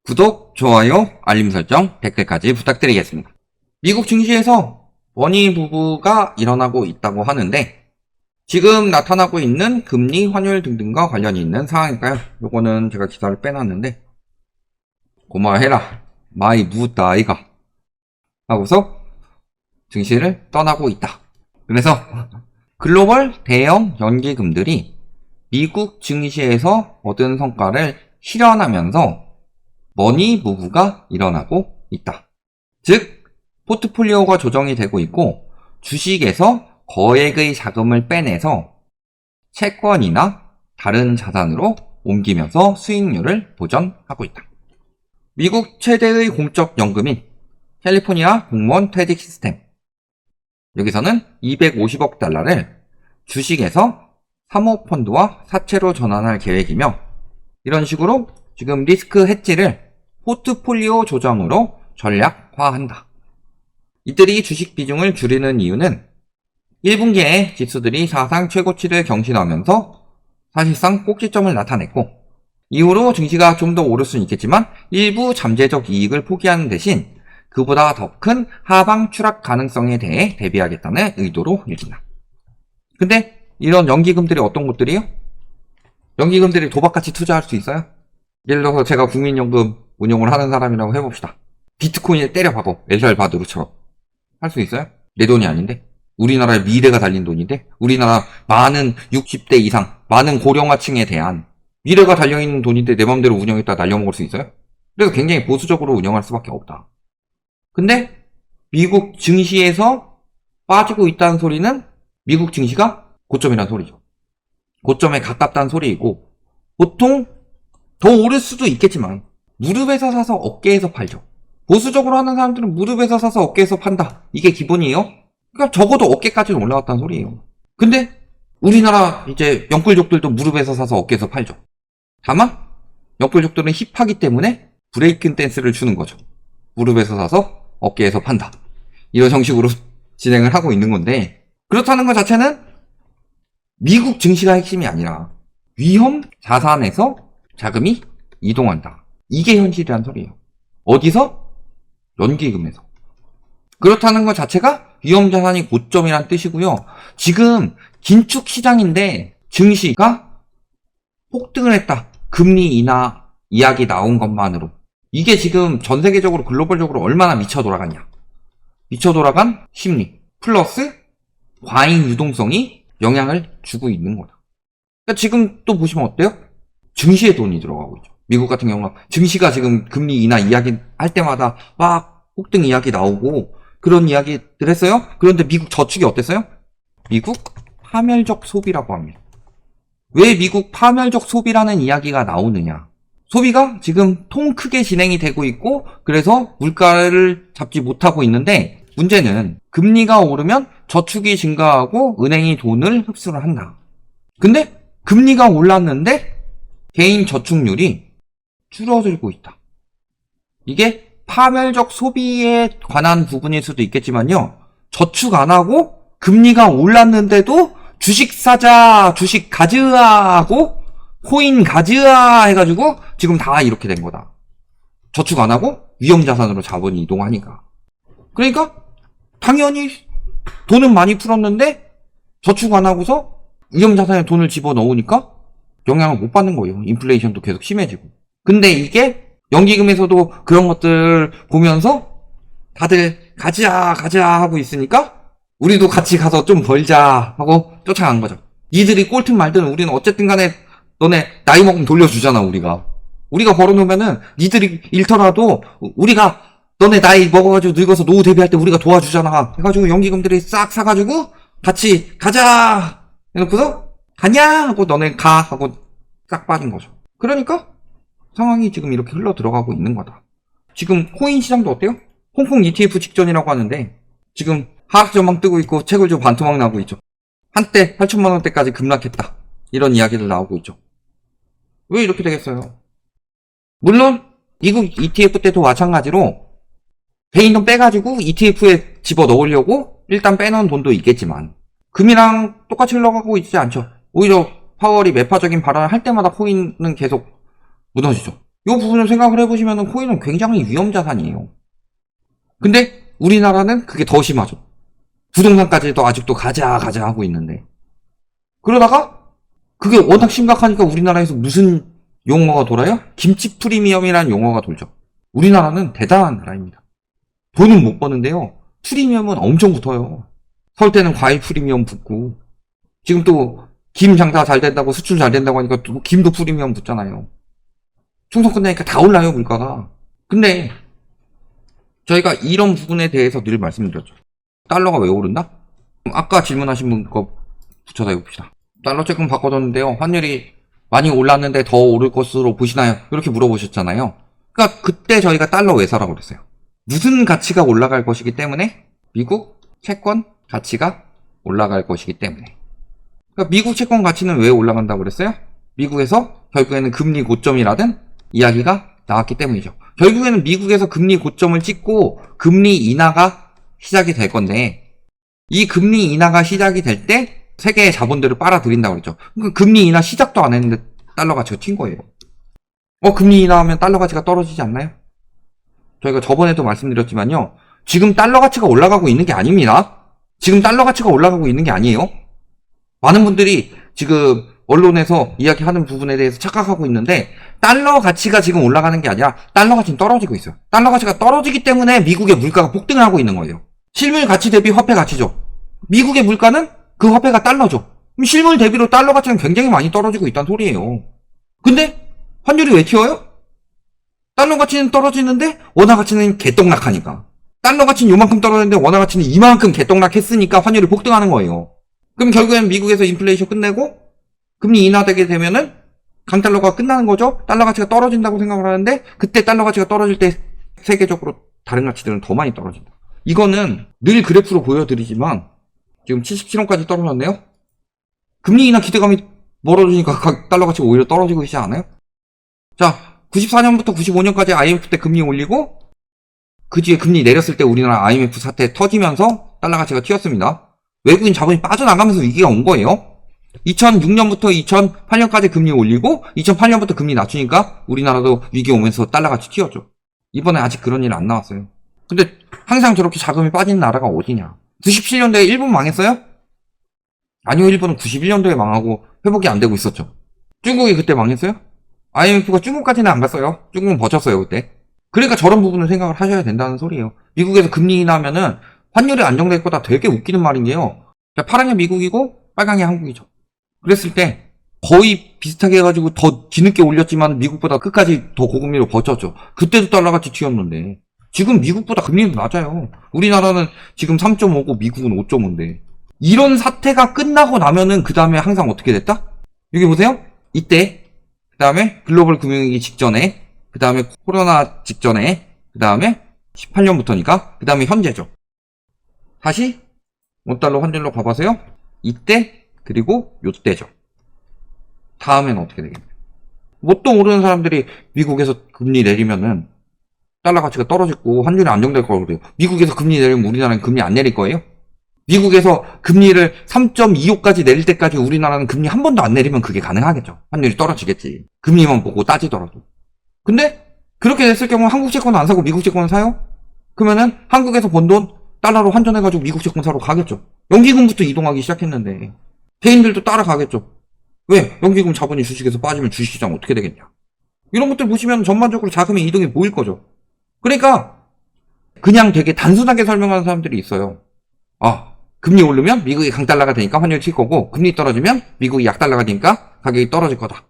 구독, 좋아요, 알림 설정, 댓글까지 부탁드리겠습니다. 미국 증시에서 원희 부부가 일어나고 있다고 하는데 지금 나타나고 있는 금리, 환율 등등과 관련이 있는 상황일까요? 요거는 제가 기사를 빼놨는데 고마워해라, 마이 무다 아이가 하고서 증시를 떠나고 있다. 그래서 글로벌 대형 연기금들이 미국 증시에서 얻은 성과를 실현하면서 머니 무브가 일어나고 있다. 즉, 포트폴리오가 조정이 되고 있고 주식에서 거액의 자금을 빼내서 채권이나 다른 자산으로 옮기면서 수익률을 보전하고 있다. 미국 최대의 공적 연금인 캘리포니아 공무원 퇴직 시스템, 여기서는 250억 달러를 주식에서 사모펀드와 사채로 전환할 계획이며, 이런 식으로 지금 리스크 해지를 포트폴리오 조정으로 전략화한다. 이들이 주식 비중을 줄이는 이유는 1분기에 지수들이 사상 최고치를 경신하면서 사실상 꼭지점을 나타냈고, 이후로 증시가 좀 더 오를 수는 있겠지만 일부 잠재적 이익을 포기하는 대신 그보다 더 큰 하방 추락 가능성에 대해 대비하겠다는 의도로 읽힌다. 근데 이런 연기금들이 어떤 것들이요? 연기금들이 도박같이 투자할 수 있어요? 예를 들어서 제가 국민연금 운용을 하는 사람이라고 해봅시다. 비트코인을 때려박어. 엘살바도르처럼. 할 수 있어요? 내 돈이 아닌데? 우리나라의 미래가 달린 돈인데? 우리나라 많은 60대 이상, 많은 고령화층에 대한 미래가 달려있는 돈인데 내 맘대로 운영했다 날려먹을 수 있어요? 그래서 굉장히 보수적으로 운영할 수밖에 없다. 근데 미국 증시에서 빠지고 있다는 소리는 미국 증시가 고점이라는 소리죠. 고점에 가깝다는 소리이고, 보통 더 오를 수도 있겠지만 무릎에서 사서 어깨에서 팔죠. 보수적으로 하는 사람들은 무릎에서 사서 어깨에서 판다, 이게 기본이에요. 그러니까 적어도 어깨까지는 올라갔다는 소리예요. 근데 우리나라 이제 영끌족들도 무릎에서 사서 어깨에서 팔죠. 다만 영끌족들은 힙하기 때문에 브레이킹 댄스를 추는 거죠. 무릎에서 사서 어깨에서 판다, 이런 형식으로 진행을 하고 있는 건데, 그렇다는 것 자체는 미국 증시가 핵심이 아니라 위험 자산에서 자금이 이동한다, 이게 현실이란 소리예요. 어디서? 연기금에서. 그렇다는 것 자체가 위험 자산이 고점이란 뜻이고요. 지금 긴축 시장인데 증시가 폭등을 했다, 금리 인하 이야기 나온 것만으로 이게 지금 전 세계적으로 글로벌적으로 얼마나 미쳐 돌아갔냐. 미쳐 돌아간 심리 플러스 과잉 유동성이 영향을 주고 있는 거다. 그러니까 지금 또 보시면 어때요? 증시에 돈이 들어가고 있죠. 미국 같은 경우는 증시가 지금 금리 인하 이야기 할 때마다 막 폭등 이야기 나오고 그런 이야기들 했어요. 그런데 미국 저축이 어땠어요? 미국 파멸적 소비라고 합니다. 왜 미국 파멸적 소비라는 이야기가 나오느냐. 소비가 지금 통 크게 진행이 되고 있고, 그래서 물가를 잡지 못하고 있는데, 문제는 금리가 오르면 저축이 증가하고 은행이 돈을 흡수를 한다. 근데 금리가 올랐는데 개인 저축률이 줄어들고 있다. 이게 파멸적 소비에 관한 부분일 수도 있겠지만요, 저축 안 하고 금리가 올랐는데도 주식 사자, 주식 가즈아 하고 코인 가즈아 해가지고 지금 다 이렇게 된 거다. 저축 안 하고 위험자산으로 자본이 이동하니까. 그러니까 당연히 돈은 많이 풀었는데 저축 안 하고서 위험자산에 돈을 집어넣으니까 영향을 못 받는 거예요. 인플레이션도 계속 심해지고. 근데 이게 연기금에서도 그런 것들 보면서 다들 가자 하고 있으니까 우리도 같이 가서 좀 벌자 하고 쫓아간 거죠. 니들이 꼴든 말든 우리는 어쨌든 간에 너네 나이 먹으면 돌려주잖아. 우리가 벌어놓으면은 니들이 잃더라도 우리가 너네 나이 먹어가지고 늙어서 노후 대비할 때 우리가 도와주잖아 해가지고 연기금들이 싹 사가지고 같이 가자 해놓고서 가냐 하고 너네 가 하고 싹 빠진 거죠. 그러니까 상황이 지금 이렇게 흘러 들어가고 있는 거다. 지금 코인 시장도 어때요? 홍콩 ETF 직전이라고 하는데 지금 하락전망 뜨고 있고 채굴조 반토막 나고 있죠. 한때 8천만원대까지 급락했다, 이런 이야기들 나오고 있죠. 왜 이렇게 되겠어요? 물론 미국 ETF 때도 마찬가지로 개인 돈 빼가지고 ETF에 집어넣으려고 일단 빼놓은 돈도 있겠지만 금이랑 똑같이 흘러가고 있지 않죠. 오히려 파월이 매파적인 발언을 할 때마다 코인은 계속 무너지죠. 이 부분을 생각을 해보시면 코인은 굉장히 위험 자산이에요. 근데 우리나라는 그게 더 심하죠. 부동산까지도 아직도 가자 하고 있는데. 그러다가 그게 워낙 심각하니까 우리나라에서 무슨 용어가 돌아요? 김치 프리미엄이라는 용어가 돌죠. 우리나라는 대단한 나라입니다. 돈은 못 버는데요. 프리미엄은 엄청 붙어요. 설 때는 과일 프리미엄 붙고, 지금 또 김 장사 잘 된다고 수출 잘 된다고 하니까 또 김도 프리미엄 붙잖아요. 총선 끝나니까 다 올라요, 물가가. 근데 저희가 이런 부분에 대해서 늘 말씀드렸죠. 달러가 왜 오른다? 아까 질문하신 분 거 붙여서 해봅시다. 달러 채권 바꿔줬는데요. 환율이 많이 올랐는데 더 오를 것으로 보시나요? 이렇게 물어보셨잖아요. 그러니까 그때 저희가 달러 왜 사라고 그랬어요. 무슨 가치가 올라갈 것이기 때문에? 미국 채권 가치가 올라갈 것이기 때문에. 그러니까 미국 채권 가치는 왜 올라간다고 그랬어요? 미국에서 결국에는 금리 고점이라든 이야기가 나왔기 때문이죠. 결국에는 미국에서 금리 고점을 찍고 금리 인하가 시작이 될 건데, 이 금리 인하가 시작이 될 때 세계의 자본들을 빨아들인다고 그랬죠. 그러니까 금리 인하 시작도 안 했는데 달러 가치가 튄 거예요. 금리 인하하면 달러 가치가 떨어지지 않나요? 저희가 저번에도 말씀드렸지만요. 지금 달러 가치가 올라가고 있는 게 아닙니다. 지금 달러 가치가 올라가고 있는 게 아니에요. 많은 분들이 지금 언론에서 이야기하는 부분에 대해서 착각하고 있는데, 달러 가치가 지금 올라가는 게 아니라 달러 가치는 떨어지고 있어요. 달러 가치가 떨어지기 때문에 미국의 물가가 폭등을 하고 있는 거예요. 실물 가치 대비 화폐 가치죠. 미국의 물가는 그 화폐가 달러죠. 그럼 실물 대비로 달러 가치는 굉장히 많이 떨어지고 있다는 소리예요. 근데 환율이 왜 튀어요? 달러 가치는 떨어지는데 원화 가치는 개떡락하니까. 달러 가치는 요만큼 떨어졌는데 원화 가치는 이만큼 개떡락했으니까 환율이 폭등하는 거예요. 그럼 결국엔 미국에서 인플레이션 끝내고 금리 인하되게 되면은 강달러가 끝나는 거죠. 달러 가치가 떨어진다고 생각을 하는데, 그때 달러 가치가 떨어질 때 세계적으로 다른 가치들은 더 많이 떨어진다. 이거는 늘 그래프로 보여드리지만 지금 77원까지 떨어졌네요. 금리 인하 기대감이 멀어지니까 달러 가치가 오히려 떨어지고 있지 않아요? 자, 94년부터 95년까지 IMF 때 금리 올리고 그 뒤에 금리 내렸을 때 우리나라 IMF 사태 터지면서 달러 가치가 튀었습니다. 외국인 자본이 빠져나가면서 위기가 온 거예요. 2006년부터 2008년까지 금리 올리고 2008년부터 금리 낮추니까 우리나라도 위기 오면서 달러 가치 튀었죠. 이번에 아직 그런 일 안 나왔어요. 근데 항상 저렇게 자금이 빠지는 나라가 어디냐? 97년도에 일본 망했어요? 아니요, 일본은 91년도에 망하고 회복이 안 되고 있었죠. 중국이 그때 망했어요? IMF가 중국까지는 안 갔어요. 중국은 버텼어요, 그때. 그러니까 저런 부분을 생각을 하셔야 된다는 소리예요. 미국에서 금리 인하면은 환율이 안정될 거다. 되게 웃기는 말인 게요. 파랑이 미국이고 빨강이 한국이죠. 그랬을 때 거의 비슷하게 해가지고 더 뒤늦게 올렸지만 미국보다 끝까지 더 고금리로 버텼죠. 그때도 달러같이 튀었는데 지금 미국보다 금리는 낮아요. 우리나라는 지금 3.5고 미국은 5.5인데 이런 사태가 끝나고 나면은 그 다음에 항상 어떻게 됐다? 여기 보세요. 이때 그 다음에 글로벌 금융위기 직전에, 그 다음에 코로나 직전에, 그 다음에 18년부터니까 그 다음에 현재죠. 다시 원달러 환율로 가보세요. 이때 그리고 요때죠. 다음에는 어떻게 되겠나요? 뭣도 모르는 사람들이 미국에서 금리 내리면은 달러 가치가 떨어지고 환율이 안정될 거라고 그래요. 미국에서 금리 내리면 우리나라는 금리 안 내릴 거예요? 미국에서 금리를 3.25까지 내릴 때까지 우리나라는 금리 한 번도 안 내리면 그게 가능하겠죠. 환율이 떨어지겠지. 금리만 보고 따지더라도. 근데 그렇게 됐을 경우 한국 채권 안 사고 미국 채권 사요? 그러면은 한국에서 번 돈 달러로 환전해가지고 미국 채권 사러 가겠죠. 연기금부터 이동하기 시작했는데 개인들도 따라가겠죠. 왜? 연기금 자본이 주식에서 빠지면 주식시장 어떻게 되겠냐. 이런 것들 보시면 전반적으로 자금의 이동이 보일 거죠. 그러니까 그냥 되게 단순하게 설명하는 사람들이 있어요. 금리 오르면 미국이 강달러가 되니까 환율이 튈 거고, 금리 떨어지면 미국이 약달러가 되니까 가격이 떨어질 거다.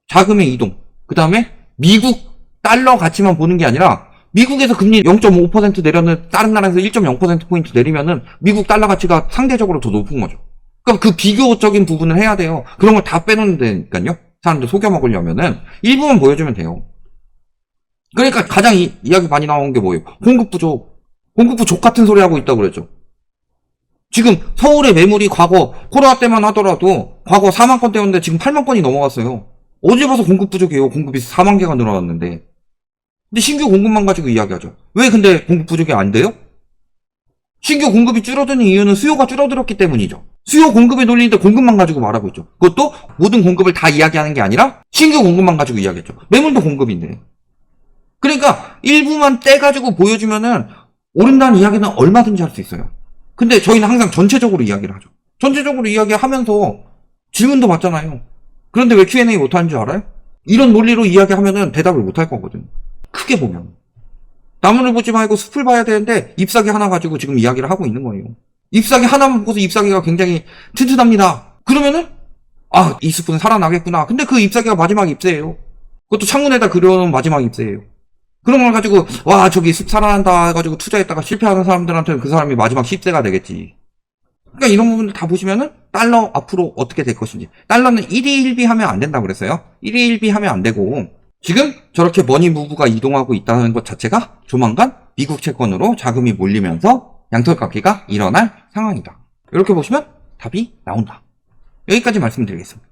자금의 이동. 그 다음에 미국 달러 가치만 보는 게 아니라 미국에서 금리 0.5% 내렸는데 다른 나라에서 1.0%포인트 내리면은 미국 달러 가치가 상대적으로 더 높은 거죠. 그러니까 그 비교적인 부분을 해야 돼요. 그런 걸 다 빼놓는 데니까요. 사람들 속여 먹으려면은 일부만 보여주면 돼요. 그러니까 가장 이야기 많이 나온 게 뭐예요? 공급 부족. 공급 부족 같은 소리 하고 있다고 그랬죠. 지금 서울의 매물이 과거 코로나 때만 하더라도 과거 4만 건대였는데 지금 8만 건이 넘어갔어요. 어디 봐서 공급 부족이에요. 공급이 4만 개가 늘어났는데. 근데 신규 공급만 가지고 이야기하죠. 왜 근데 공급 부족이 안 돼요? 신규 공급이 줄어드는 이유는 수요가 줄어들었기 때문이죠. 수요 공급에 놀리는데 공급만 가지고 말하고 있죠. 그것도 모든 공급을 다 이야기하는 게 아니라 신규 공급만 가지고 이야기했죠. 매물도 공급인데. 그러니까 일부만 떼가지고 보여주면은 오른다는 이야기는 얼마든지 할 수 있어요. 근데 저희는 항상 전체적으로 이야기를 하죠. 전체적으로 이야기하면서 질문도 받잖아요. 그런데 왜 Q&A 못하는 줄 알아요? 이런 논리로 이야기하면은 대답을 못할 거거든. 크게 보면. 나무를 보지 말고 숲을 봐야 되는데 잎사귀 하나 가지고 지금 이야기를 하고 있는 거예요. 잎사귀 하나만 보고서 잎사귀가 굉장히 튼튼합니다. 그러면은 아, 이 숲은 살아나겠구나. 근데 그 잎사귀가 마지막 잎새예요. 그것도 창문에다 그려놓은 마지막 잎새예요. 그런 걸 가지고 와 저기 숲 살아난다 해가지고 투자했다가 실패하는 사람들한테는 그 사람이 마지막 10세가 되겠지. 그러니까 이런 부분들 다 보시면은 달러 앞으로 어떻게 될 것인지. 달러는 1위 1비 하면 안 된다 그랬어요. 1위 1비 하면 안 되고 지금 저렇게 머니 무브가 이동하고 있다는 것 자체가 조만간 미국 채권으로 자금이 몰리면서 양털 깎기가 일어날 상황이다. 이렇게 보시면 답이 나온다. 여기까지 말씀드리겠습니다.